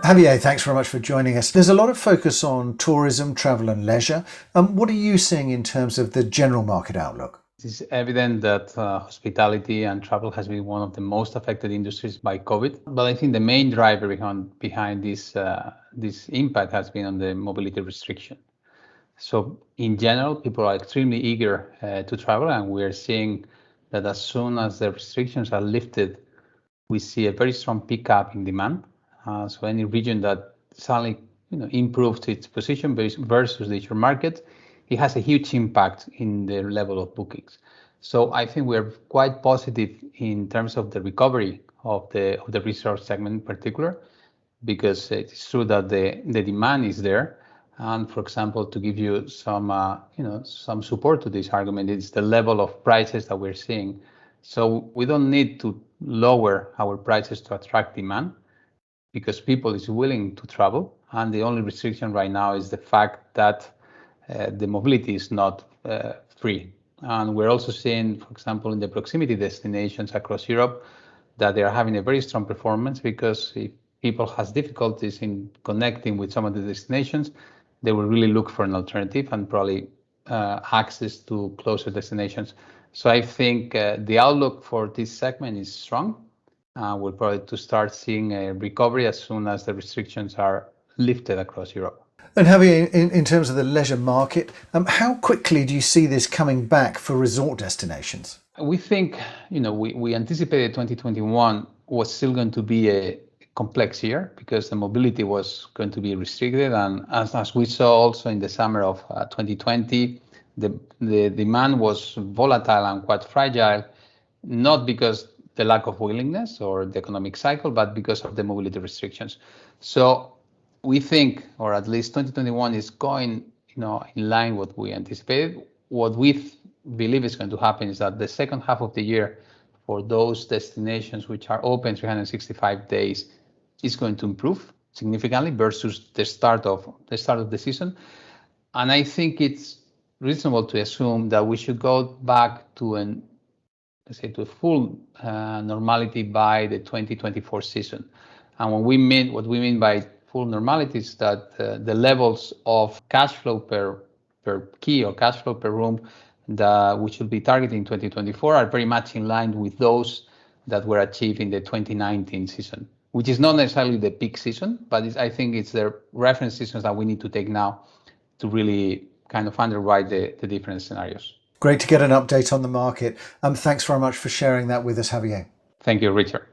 Javier, thanks very much for joining us. There's a lot of focus on tourism, travel and leisure. What are you seeing in terms of the general market outlook? It is evident that hospitality and travel has been one of the most affected industries by COVID. But I think the main driver behind this impact has been on the mobility restriction. So in general, people are extremely eager to travel, and we're seeing that as soon as the restrictions are lifted, we see a very strong pickup in demand. So any region that suddenly improves its position versus the leisure market, it has a huge impact in the level of bookings. So I think we're quite positive in terms of the recovery of the resort segment in particular, because it's true that the demand is there. And for example, to give you some support to this argument, it's the level of prices that we're seeing. So we don't need to lower our prices to attract demand, because people is willing to travel, and the only restriction right now is the fact that the mobility is not free. And we're also seeing, for example, in the proximity destinations across Europe, that they are having a very strong performance, because if people has difficulties in connecting with some of the destinations, they will really look for an alternative and probably access to closer destinations. So I think the outlook for this segment is strong. We're probably to start seeing a recovery as soon as the restrictions are lifted across Europe. And Javier, in terms of the leisure market, how quickly do you see this coming back for resort destinations? We think, we anticipated 2021 was still going to be a complex year, because the mobility was going to be restricted. And as we saw also in the summer of 2020, the demand was volatile and quite fragile, not because the lack of willingness or the economic cycle, but because of the mobility restrictions. So we think, or at least 2021 is going, in line with what we anticipated. What we believe is going to happen is that the second half of the year, for those destinations which are open 365 days, is going to improve significantly versus the start of the season. And I think it's reasonable to assume that we should go back to a full normality by the 2024 season. And what we mean by full normality is that the levels of cash flow per key or cash flow per room that we should be targeting 2024 are very much in line with those that were achieved in the 2019 season, which is not necessarily the peak season, but I think it's the reference seasons that we need to take now to really kind of underwrite the different scenarios. Great to get an update on the market. Thanks very much for sharing that with us, Javier. Thank you, Richard.